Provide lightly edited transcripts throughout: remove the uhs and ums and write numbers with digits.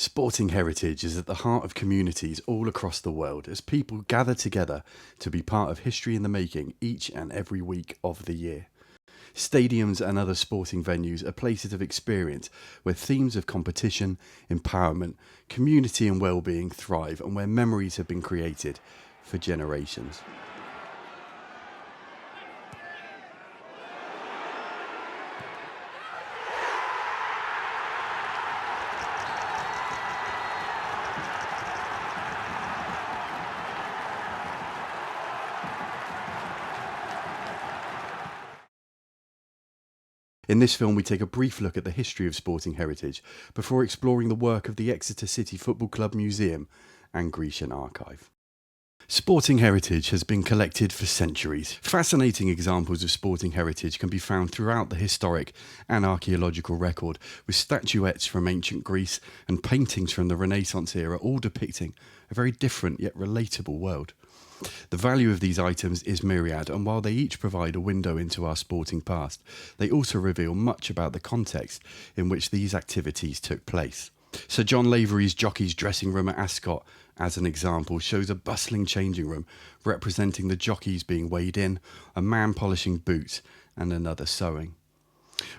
Sporting heritage is at the heart of communities all across the world as people gather together to be part of history in the making each and every week of the year. Stadiums and other sporting venues are places of experience where themes of competition, empowerment, community and well-being thrive and where memories have been created for generations. In this film, we take a brief look at the history of sporting heritage before exploring the work of the Exeter City Football Club Museum and Grecian Archive. Sporting heritage has been collected for centuries. Fascinating examples of sporting heritage can be found throughout the historic and archaeological record, with statuettes from ancient Greece and paintings from the Renaissance era, all depicting a very different yet relatable world. The value of these items is myriad, and while they each provide a window into our sporting past, they also reveal much about the context in which these activities took place. Sir John Lavery's jockey's dressing room at Ascot, as an example, shows a bustling changing room representing the jockeys being weighed in, a man polishing boots, and another sewing.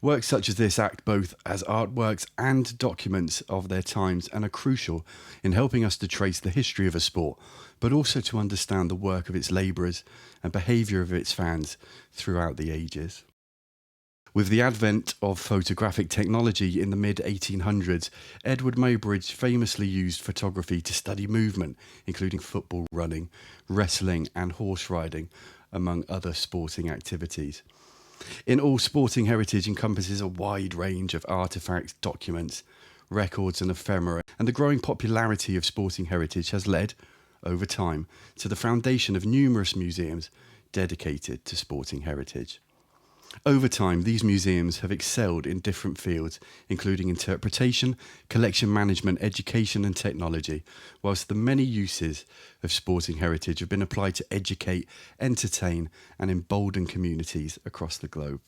Works such as this act both as artworks and documents of their times and are crucial in helping us to trace the history of a sport, but also to understand the work of its labourers and behaviour of its fans throughout the ages. With the advent of photographic technology in the mid-1800s, Edward Muybridge famously used photography to study movement, including football, running, wrestling and horse riding, among other sporting activities. In all, sporting heritage encompasses a wide range of artefacts, documents, records and ephemera, and the growing popularity of sporting heritage has led, over time, to the foundation of numerous museums dedicated to sporting heritage. Over time, these museums have excelled in different fields, including interpretation, collection management, education and technology, whilst the many uses of sporting heritage have been applied to educate, entertain and embolden communities across the globe.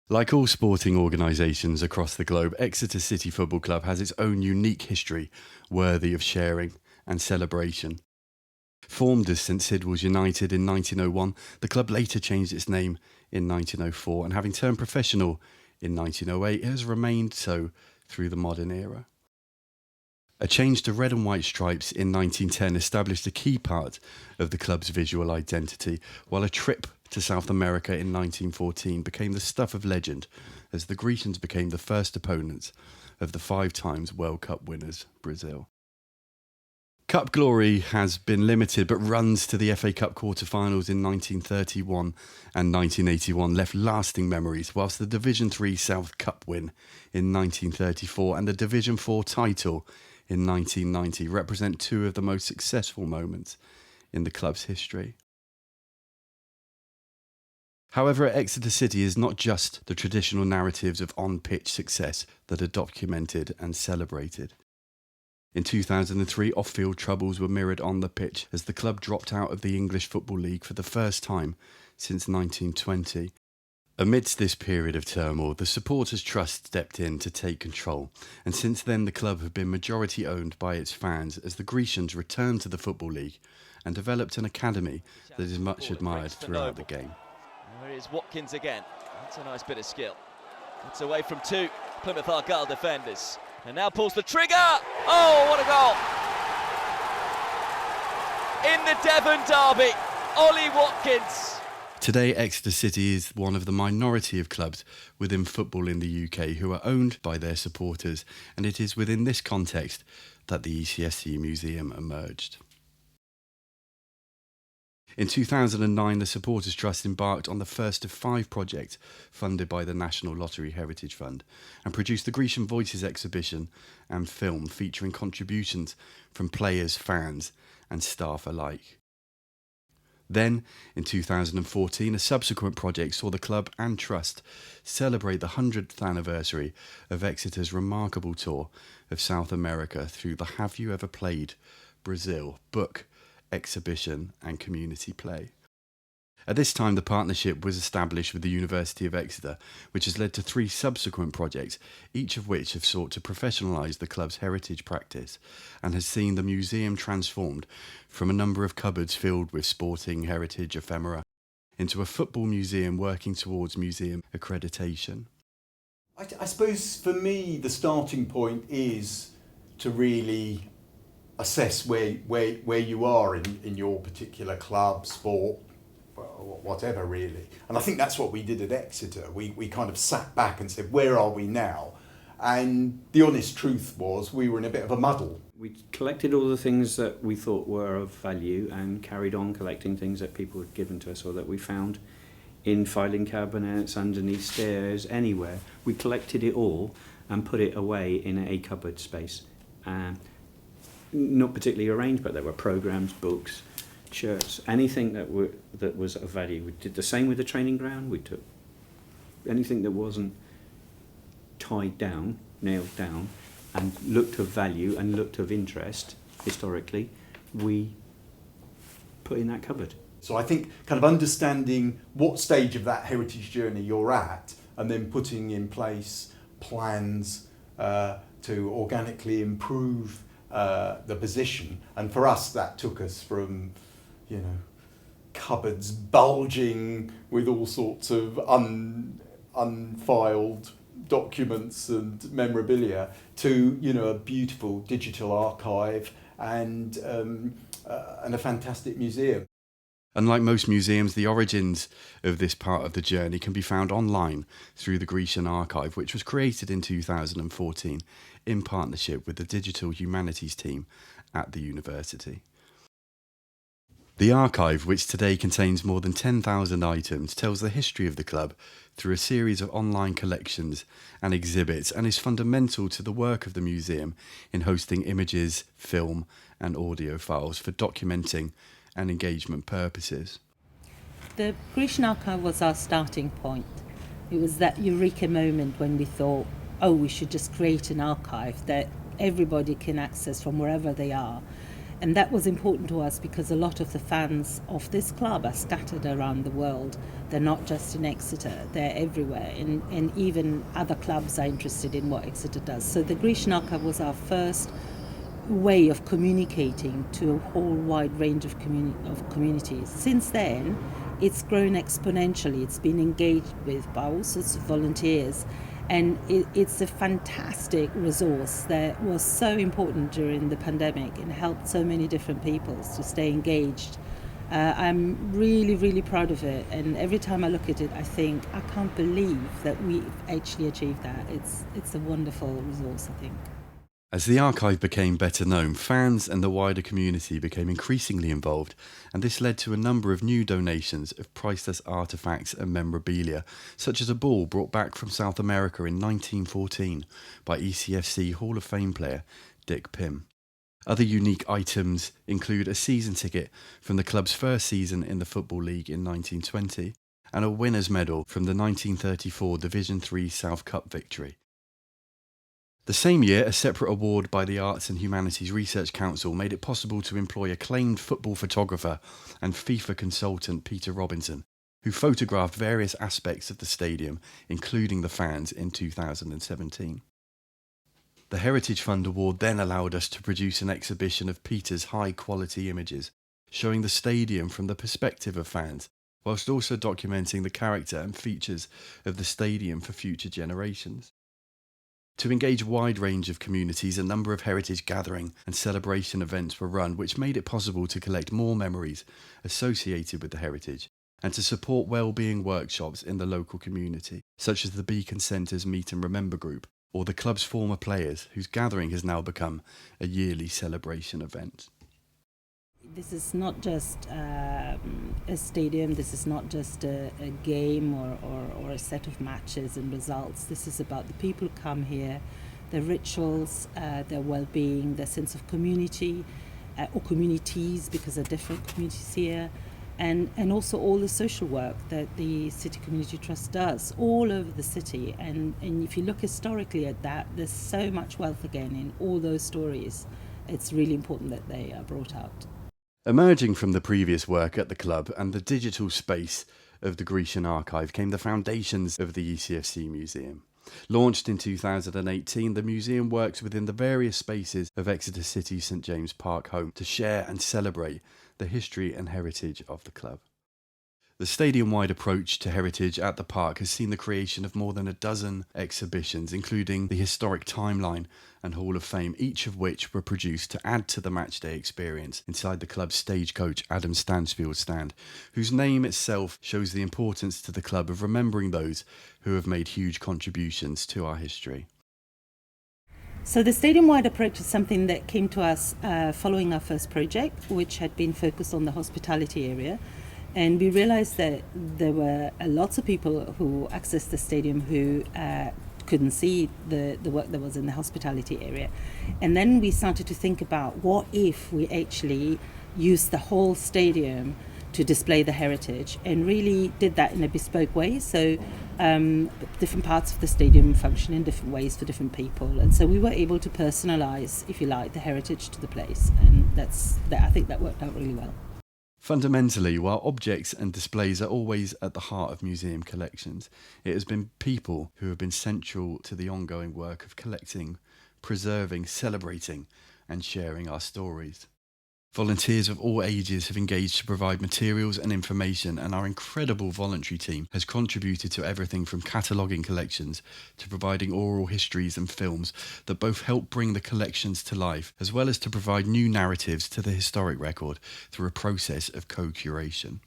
Like all sporting organisations across the globe, Exeter City Football Club has its own unique history worthy of sharing and celebration. Formed as St Sidwell's United in 1901, the club later changed its name in 1904 and having turned professional in 1908, it has remained so through the modern era. A change to red and white stripes in 1910 established a key part of the club's visual identity, while a trip to South America in 1914 became the stuff of legend as the Grecians became the first opponents of the 5 times World Cup winners, Brazil. Cup glory has been limited, but runs to the FA Cup quarter-finals in 1931 and 1981 left lasting memories, whilst the Division 3 South Cup win in 1934 and the Division 4 title in 1990 represent 2 of the most successful moments in the club's history. However, at Exeter City is not just the traditional narratives of on-pitch success that are documented and celebrated. In 2003, off-field troubles were mirrored on the pitch as the club dropped out of the English Football League for the first time since 1920. Amidst this period of turmoil, the Supporters Trust stepped in to take control, and since then the club have been majority owned by its fans as the Grecians returned to the Football League and developed an academy that is much admired throughout the game. There is Watkins again. That's a nice bit of skill. It's away from 2 Plymouth Argyle defenders. And now pulls the trigger! Oh, what a goal! In the Devon derby, Ollie Watkins. Today, Exeter City is one of the minority of clubs within football in the UK who are owned by their supporters, and it is within this context that the ECFC Museum emerged. In 2009, the Supporters Trust embarked on the first of 5 projects funded by the National Lottery Heritage Fund and produced the Grecian Voices exhibition and film featuring contributions from players, fans and staff alike. Then, in 2014, a subsequent project saw the club and trust celebrate the 100th anniversary of Exeter's remarkable tour of South America through the Have You Ever Played Brazil book, exhibition and community play. At this time, the partnership was established with the University of Exeter, which has led to 3 subsequent projects, each of which have sought to professionalise the club's heritage practice and has seen the museum transformed from a number of cupboards filled with sporting heritage ephemera into a football museum working towards museum accreditation. I suppose for me the starting point is to really assess where you are in your particular club, sport, whatever really. And I think that's what we did at Exeter. We kind of sat back and said, where are we now? And the honest truth was we were in a bit of a muddle. We collected all the things that we thought were of value and carried on collecting things that people had given to us or that we found in filing cabinets, underneath stairs, anywhere. We collected it all and put it away in a cupboard space. Not particularly arranged, but there were programmes, books, shirts, anything that was of value. We did the same with the training ground. We took anything that wasn't tied down, nailed down, and looked of value and looked of interest historically, we put in that cupboard. So I think kind of understanding what stage of that heritage journey you're at and then putting in place plans to organically improve the position. And for us that took us from, cupboards bulging with all sorts of unfiled documents and memorabilia to a beautiful digital archive and a fantastic museum. Unlike most museums, the origins of this part of the journey can be found online through the Grecian Archive, which was created in 2014 in partnership with the Digital Humanities team at the university. The archive, which today contains more than 10,000 items, tells the history of the club through a series of online collections and exhibits and is fundamental to the work of the museum in hosting images, film and audio files for documenting and engagement purposes. The Grecian Archive was our starting point. It was that eureka moment when we thought, we should just create an archive that everybody can access from wherever they are. And that was important to us because a lot of the fans of this club are scattered around the world. They're not just in Exeter, they're everywhere. And even other clubs are interested in what Exeter does. So the Grecian Archive was our first way of communicating to a whole wide range of communities. Since then, it's grown exponentially. It's been engaged with by all sorts of volunteers. And it's a fantastic resource that was so important during the pandemic and helped so many different people to stay engaged. I'm really, really proud of it. And every time I look at it, I think, I can't believe that we've actually achieved that. It's a wonderful resource, I think. As the archive became better known, fans and the wider community became increasingly involved, and this led to a number of new donations of priceless artefacts and memorabilia, such as a ball brought back from South America in 1914 by ECFC Hall of Fame player Dick Pym. Other unique items include a season ticket from the club's first season in the Football League in 1920 and a winner's medal from the 1934 Division 3 South Cup victory. The same year, a separate award by the Arts and Humanities Research Council made it possible to employ acclaimed football photographer and FIFA consultant Peter Robinson, who photographed various aspects of the stadium, including the fans, in 2017. The Heritage Fund Award then allowed us to produce an exhibition of Peter's high-quality images, showing the stadium from the perspective of fans, whilst also documenting the character and features of the stadium for future generations. To engage a wide range of communities, a number of heritage gathering and celebration events were run, which made it possible to collect more memories associated with the heritage and to support well-being workshops in the local community, such as the Beacon Centre's Meet and Remember group or the club's former players, whose gathering has now become a yearly celebration event. This is not just a stadium, this is not just a game or a set of matches and results. This is about the people who come here, their rituals, their well-being, their sense of community, or communities, because there are different communities here, and also all the social work that the City Community Trust does all over the city. And if you look historically at that, there's so much wealth again in all those stories. It's really important that they are brought out. Emerging from the previous work at the club and the digital space of the Grecian Archive came the foundations of the ECFC Museum. Launched in 2018, the museum works within the various spaces of Exeter City St James Park home to share and celebrate the history and heritage of the club. The stadium-wide approach to heritage at the park has seen the creation of more than a dozen exhibitions, including the Historic Timeline and Hall of Fame, each of which were produced to add to the matchday experience inside the club's stagecoach Adam Stansfield stand, whose name itself shows the importance to the club of remembering those who have made huge contributions to our history. So the stadium-wide approach is something that came to us following our first project, which had been focused on the hospitality area. And we realised that there were lots of people who accessed the stadium who couldn't see the work that was in the hospitality area. And then we started to think about what if we actually used the whole stadium to display the heritage, and really did that in a bespoke way. So different parts of the stadium function in different ways for different people. And so we were able to personalise, if you like, the heritage to the place. And I think that worked out really well. Fundamentally, while objects and displays are always at the heart of museum collections, it has been people who have been central to the ongoing work of collecting, preserving, celebrating, and sharing our stories. Volunteers of all ages have engaged to provide materials and information, and our incredible voluntary team has contributed to everything from cataloguing collections to providing oral histories and films that both help bring the collections to life, as well as to provide new narratives to the historic record through a process of co-curation.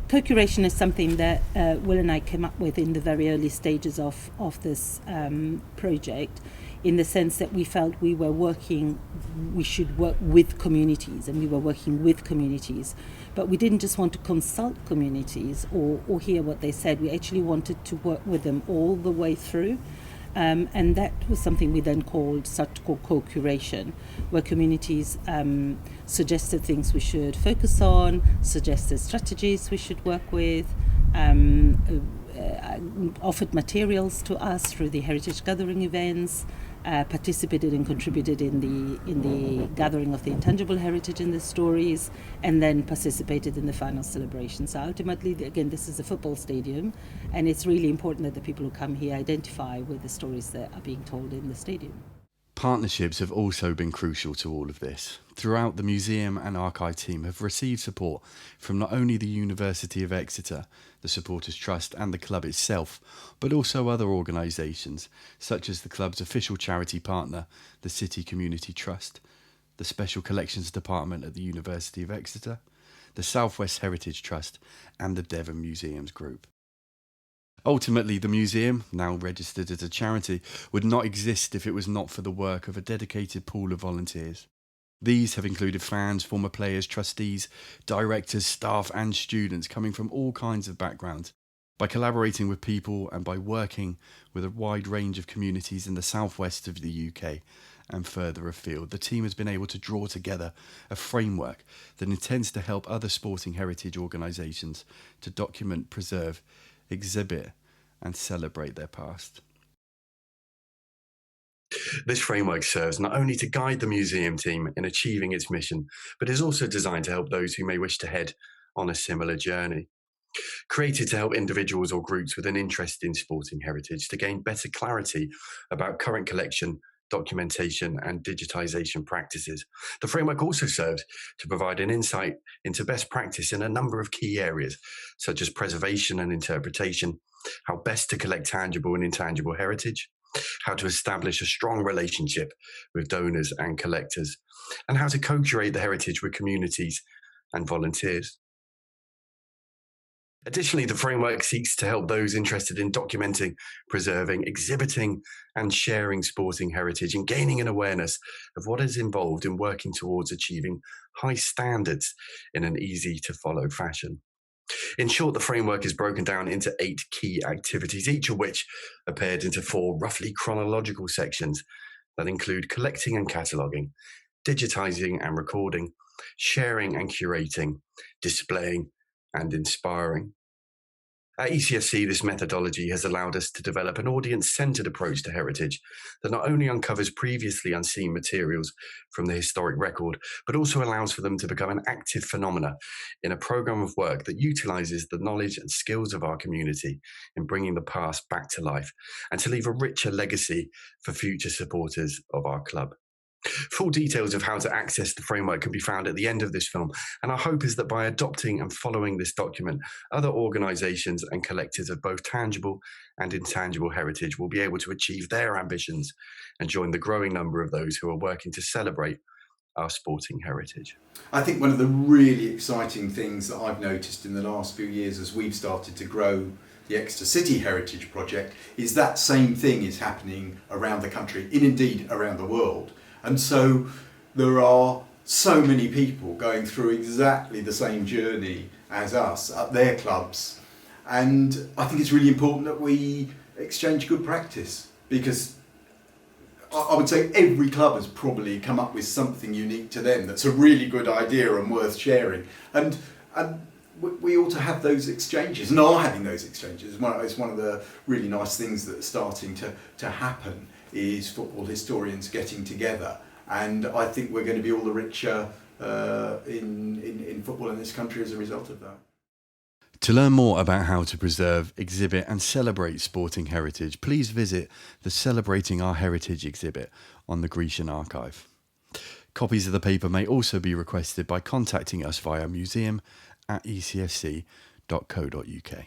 Co-curation is something that Will and I came up with in the very early stages of this project, in the sense that we felt we should work with communities, and we were working with communities. But we didn't just want to consult communities or hear what they said. We actually wanted to work with them all the way through. And that was something we then started to call co-curation, where communities suggested things we should focus on, suggested strategies we should work with, offered materials to us through the heritage gathering events, participated and contributed in the gathering of the intangible heritage in the stories, and then participated in the final celebration. So ultimately, again, this is a football stadium, and it's really important that the people who come here identify with the stories that are being told in the stadium. Partnerships have also been crucial to all of this. Throughout, the museum and archive team have received support from not only the University of Exeter, the Supporters Trust and the club itself, but also other organisations such as the club's official charity partner, the City Community Trust, the Special Collections Department at the University of Exeter, the South West Heritage Trust and the Devon Museums Group. Ultimately, the museum, now registered as a charity, would not exist if it was not for the work of a dedicated pool of volunteers. These have included fans, former players, trustees, directors, staff and students coming from all kinds of backgrounds. By collaborating with people and by working with a wide range of communities in the southwest of the UK and further afield, the team has been able to draw together a framework that intends to help other sporting heritage organisations to document, preserve, exhibit and celebrate their past. This framework serves not only to guide the museum team in achieving its mission, but is also designed to help those who may wish to head on a similar journey. Created to help individuals or groups with an interest in sporting heritage to gain better clarity about current collection, documentation and digitisation practices. The framework also serves to provide an insight into best practice in a number of key areas, such as preservation and interpretation, how best to collect tangible and intangible heritage, how to establish a strong relationship with donors and collectors, and how to co-curate the heritage with communities and volunteers. Additionally, the framework seeks to help those interested in documenting, preserving, exhibiting, and sharing sporting heritage and gaining an awareness of what is involved in working towards achieving high standards in an easy-to-follow fashion. In short, the framework is broken down into 8 key activities, each of which are paired into 4 roughly chronological sections that include collecting and cataloguing, digitising and recording, sharing and curating, displaying, and inspiring. At ECFC, this methodology has allowed us to develop an audience-centred approach to heritage that not only uncovers previously unseen materials from the historic record, but also allows for them to become an active phenomena in a programme of work that utilises the knowledge and skills of our community in bringing the past back to life and to leave a richer legacy for future supporters of our club. Full details of how to access the framework can be found at the end of this film, and our hope is that by adopting and following this document, other organisations and collectors of both tangible and intangible heritage will be able to achieve their ambitions and join the growing number of those who are working to celebrate our sporting heritage. I think one of the really exciting things that I've noticed in the last few years as we've started to grow the Exeter City Heritage Project is that same thing is happening around the country, and indeed around the world. And so there are so many people going through exactly the same journey as us at their clubs. And I think it's really important that we exchange good practice, because I would say every club has probably come up with something unique to them that's a really good idea and worth sharing. And we ought to have those exchanges, and are having those exchanges. It's one of the really nice things that's starting to happen, is football historians getting together, and I think we're going to be all the richer in football in this country as a result of that. To learn more about how to preserve, exhibit and celebrate sporting heritage, please visit the Celebrating Our Heritage exhibit on the Grecian Archive. Copies of the paper may also be requested by contacting us via museum@ecfc.co.uk.